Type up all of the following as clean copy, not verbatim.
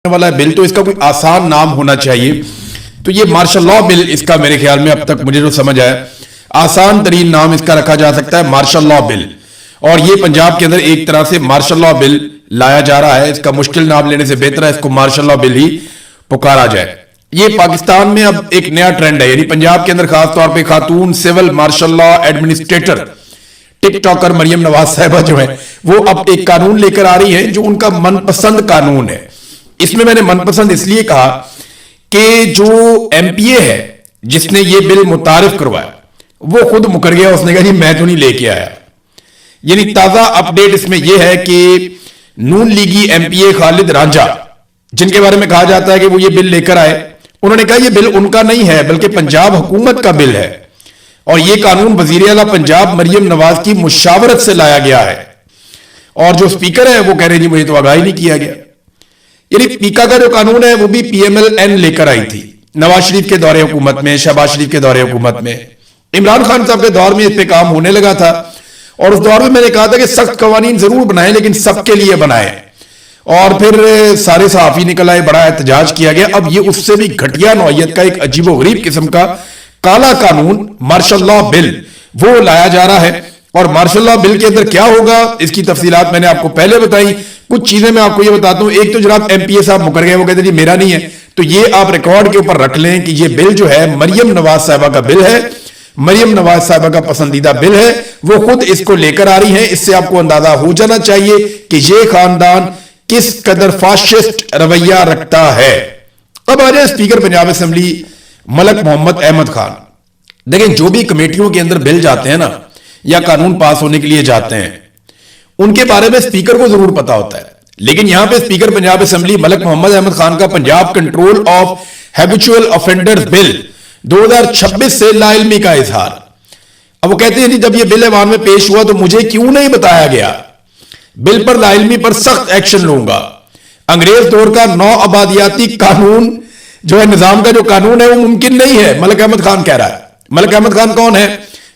वाला बिल तो इसका कोई आसान नाम होना चाहिए। तो ये मार्शल लॉ बिल इसका मेरे ख्याल में अब तक मुझे जो समझ आया आसान तरीन नाम इसका रखा जा सकता है मार्शल लॉ बिल। और ये पंजाब के अंदर एक तरह से मार्शल लॉ बिल लाया जा रहा है। इसका मुश्किल नाम लेने से बेहतर है इसको मार्शल लॉ बिल ही पुकारा जाए। ये पाकिस्तान में अब एक नया ट्रेंड है, यानी पंजाब के अंदर खासतौर पर खातून civil martial law administrator tiktoker Maryam Nawaz साहिबा जो है वो अब एक कानून लेकर आ रही है जो उनका मनपसंद कानून है। इसमें मैंने मनपसंद इसलिए कहा कि जो एमपीए है जिसने ये बिल मुतारिफ करवाया वो खुद मुकर गया, उसने कहा जी मैं तो नहीं लेके आया। यानी ताजा अपडेट इसमें यह है कि नून लीगी एमपीए खालिद रांझा जिनके बारे में कहा जाता है कि वो ये बिल लेकर आए, उन्होंने कहा ये बिल उनका नहीं है बल्कि पंजाब हुकूमत का बिल है और ये कानून वजीर आला पंजाब मरियम नवाज की मुशावरत से लाया गया है। और जो स्पीकर है वो कह रहे हैं जी मुझे तो आगाही नहीं किया गया। यानी पीका का जो कानून है वो भी पीएमएलएन लेकर आई थी नवाज शरीफ के दौरे हुकूमत में, शहबाज शरीफ के दौरे हुकूमत में, इमरान खान साहब के दौर में इस पे काम होने लगा था। और उस दौर में मैंने कहा था कि सख्त कवानीन जरूर बनाए लेकिन सबके लिए बनाए। और फिर सारे सहाफी निकल आए, बड़ा एहतजाज किया गया। अब ये उससे भी घटिया नौयत का एक अजीबो गरीब किस्म का काला कानून मार्शल लॉ बिल वो लाया जा रहा है। और मार्शल लॉ बिल के अंदर क्या होगा इसकी तफसीलात मैंने आपको पहले बताई। कुछ चीजें मैं आपको ये बताता हूं। एक तो जनाब एमपीए साहब मुकर गए, वो कहते जी मेरा नहीं है, तो ये आप रिकॉर्ड के ऊपर रख लें कि ये बिल जो है मरियम नवाज साहिबा का बिल है, मरियम नवाज साहिबा का पसंदीदा बिल है, वो खुद इसको लेकर आ रही है। इससे आपको अंदाजा हो जाना चाहिए कि ये खानदान किस कदर फाशिस्ट रवैया रखता है। अब आ जाए स्पीकर पंजाब असेंबली मलक मोहम्मद अहमद खान। देखें जो भी कमेटियों के अंदर बिल जाते हैं ना या कानून पास होने के लिए जाते हैं उनके बारे में स्पीकर को जरूर पता होता है, लेकिन यहां पे स्पीकर पंजाब असेंबली मलक मोहम्मद अहमद खान का Punjab control of habitual offenders bill 2026 से लाइल्मी का इजहार। अब वो कहते हैं जब ये बिल ऐवान में पेश हुआ तो मुझे क्यों नहीं बताया गया, बिल पर लाइल्मी पर सख्त एक्शन लूंगा। अंग्रेज दौर का नौ आबादियाती कानून जो है निजाम का जो कानून है वो मुमकिन नहीं है, मलक अहमद खान कह रहा है। मलक अहमद खान कौन है?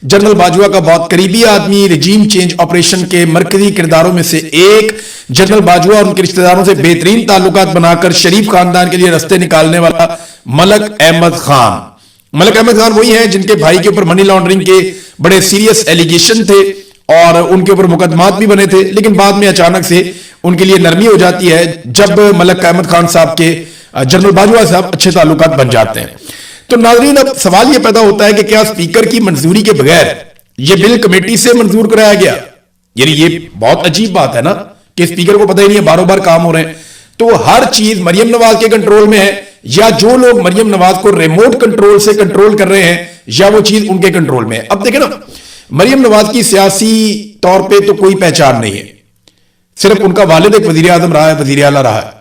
जनरल बाजवा का बहुत करीबी आदमी, रिजीम चेंज ऑपरेशन के मरकजी किरदारों में से एक। जनरल बाजवा और उनके रिश्तेदारों से बेहतरीन ताल्लुकात बनाकर शरीफ खानदान के लिए रास्ते निकालने वाला मलक अहमद खान। मलक अहमद खान वही है जिनके भाई के ऊपर मनी लॉन्ड्रिंग के बड़े सीरियस एलिगेशन थे और उनके ऊपर मुकदमात भी बने थे, लेकिन बाद में अचानक से उनके लिए नरमी हो जाती है जब मलक अहमद खान साहब के जनरल बाजवा साहब अच्छे ताल्लुकात बन जाते हैं। तो नाज़रीन अब सवाल यह पैदा होता है कि क्या स्पीकर की मंजूरी के बगैर यह बिल कमेटी से मंजूर कराया गया? यानी ये बहुत अजीब बात है ना कि स्पीकर को पता ही नहीं है, बारों बार काम हो रहे हैं। तो हर चीज मरियम नवाज के कंट्रोल में है या जो लोग मरियम नवाज को रिमोट कंट्रोल से कंट्रोल कर रहे हैं या वो चीज उनके कंट्रोल में है। अब देखें ना, मरियम नवाज की सियासी तौर पर तो कोई पहचान नहीं है, सिर्फ उनका वालिद एक वजीर आजम रहा है, वजीर आला रहा है।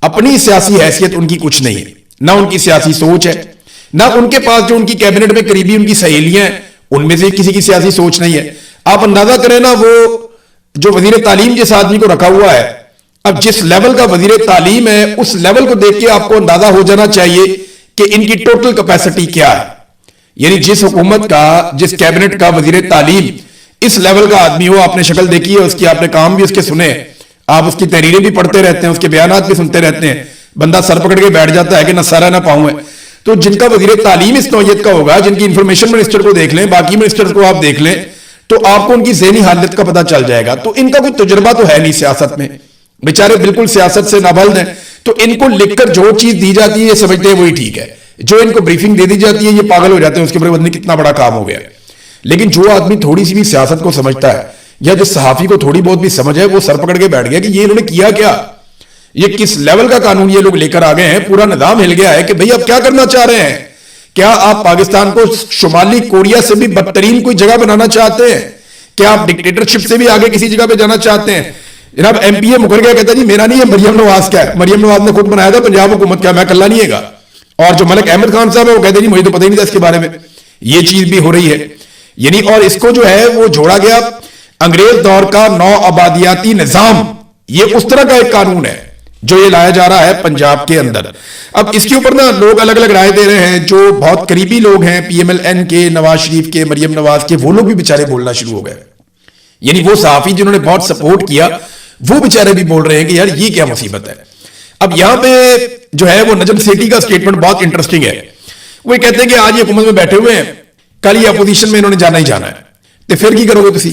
अपनी सियासी हैसियत उनकी कुछ नहीं है, ना उनकी सियासी सोच है, ना उनके पास जो उनकी कैबिनेट में करीबी उनकी सहेलियां हैं उनमें से किसी की सियासी सोच नहीं है। आप अंदाजा करें ना, वो जो वजीर तालीम जिस आदमी को रखा हुआ है, अब जिस लेवल का वजीर तालीम है उस लेवल को देख के आपको अंदाजा हो जाना चाहिए कि इनकी टोटल कैपेसिटी क्या है। यानी जिस हुकूमत का, जिस कैबिनेट का वजीर तालीम इस लेवल का आदमी हो, आपने शक्ल देखी है उसकी, आपने काम भी उसके सुने, आप उसकी तहरीरें भी पढ़ते रहते हैं, उसके बयानात भी सुनते रहते हैं, बंदा सर पकड़ के बैठ जाता है कि ना सारा ना पाऊं है। तो जिनका वजीर तालीम इस नौयत का होगा, जिनकी इंफॉर्मेशन मिनिस्टर को देख लें, बाकी मिनिस्टर को आप देख लें, तो आपको उनकी ज़हनी हालत का पता चल जाएगा। तो इनका कोई तजुर्बा तो है नहीं सियासत में, बेचारे बिल्कुल सियासत से नाबल्द हैं। तो इनको लिखकर जो चीज दी जाती है ये समझते हैं वही ठीक है, जो इनको ब्रीफिंग दे दी जाती है ये पागल हो जाते हैं उसके ऊपर बंदे कितना बड़ा काम हो गया। लेकिन जो आदमी थोड़ी सी भी सियासत को समझता है या जो सहाफी को थोड़ी बहुत भी समझ है वो सर पकड़ के बैठ गया कि ये इन्होंने किया क्या, ये किस लेवल का कानून ये लोग लेकर आ गए हैं। पूरा निजाम हिल गया है कि भाई आप क्या करना चाह रहे हैं। क्या आप पाकिस्तान को शुमाली कोरिया से भी बदतरीन कोई जगह बनाना चाहते हैं? क्या आप डिक्टेटरशिप से भी आगे किसी जगह पे जाना चाहते हैं? जनाब एमपीए मुकर गया, कहता जी मेरा नहीं है, मरियम नवाज का है, मरियम नवाज ने खुद बनाया था पंजाब हुकूमत का, मैं कल्ला नहीं है। और जो मलक अहमद खान साहब है वो कहते जी मुझे तो पता ही नहीं था इसके बारे में। ये चीज भी हो रही है यानी। और इसको जो है वो जोड़ा गया अंग्रेज दौर का नौ आबादियाती निजाम, ये उस तरह का एक कानून है जो ये लाया जा रहा है पंजाब के अंदर। अब इसके ऊपर ना लोग अलग अलग राय दे रहे हैं। जो बहुत करीबी लोग हैं पीएमएलएन के, नवाज शरीफ के, मरियम नवाज के, वो लोग भी बेचारे बोलना शुरू हो गए। यानी वो सहाफी जिन्होंने बहुत सपोर्ट किया वो बेचारे भी बोल रहे हैं कि यार ये क्या मुसीबत है। اب یہاں پہ جو ہے وہ نجم سیٹھی کا سٹیٹمنٹ بہت انٹرسٹنگ ہے. وہ کہتے ہیں کہ آج یہ حکومت میں بیٹھے ہوئے ہیں, کل یہ اپوزیشن میں انہوں نے جانا ہی جانا ہے, تو پھر کی کرو گے تسی؟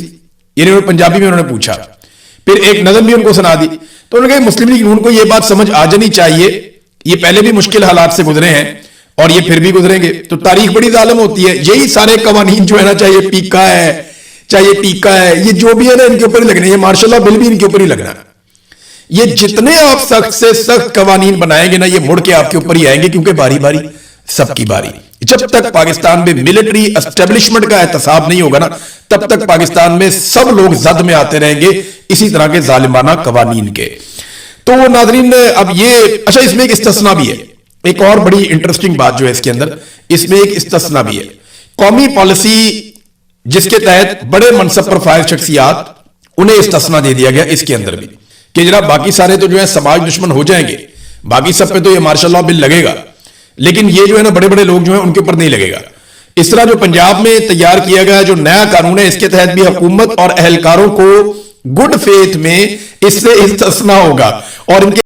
یعنی پنجابی میں انہوں نے پوچھا, پھر ایک نظم بھی ان کو سنا دی. تو انہوں نے کہا مسلم لیگ نون کو یہ بات سمجھ آ جانی چاہیے, یہ پہلے بھی مشکل حالات سے گزرے ہیں اور یہ پھر بھی گزریں گے. تو تاریخ بڑی ظالم ہوتی ہے, یہی سارے قوانین جو ہے نا, چاہے یہ پیکا ہے چاہے یہ ٹیکا ہے, یہ جو بھی ہے نا ان کے اوپر ہی لگنے, یہ مارشل لا بل بھی ان کے اوپر ہی لگنا. یہ جتنے آپ سخت سے سخت قوانین بنائیں گے نا, یہ مڑ کے آپ کے اوپر ہی آئیں گے, کیونکہ باری باری سب کی باری. جب تک پاکستان میں ملٹری اسٹیبلشمنٹ کا احتساب نہیں ہوگا نا, تب تک پاکستان میں سب لوگ زد میں آتے رہیں گے اسی طرح کے ظالمانہ قوانین کے. تو ناظرین اب یہ اچھا, اس میں ایک استثناء بھی ہے, ایک اور بڑی انٹرسٹنگ بات جو ہے اس کے اندر, اس میں ایک استثناء بھی ہے. قومی پالیسی جس کے تحت بڑے منصب پر فائز شخصیات, انہیں استثناء دے دیا گیا اس کے اندر بھی, کہ جناب باقی سارے تو جو ہے سماج دشمن ہو جائیں گے, باقی سب پہ تو یہ مارشل لا بل لگے گا, لیکن یہ جو ہے نا بڑے بڑے لوگ جو ہیں ان کے اوپر نہیں لگے گا. اس طرح جو پنجاب میں تیار کیا گیا جو نیا قانون ہے, اس کے تحت بھی حکومت اور اہلکاروں کو گڈ فیتھ میں اس سے استثناء ہوگا, اور ان کے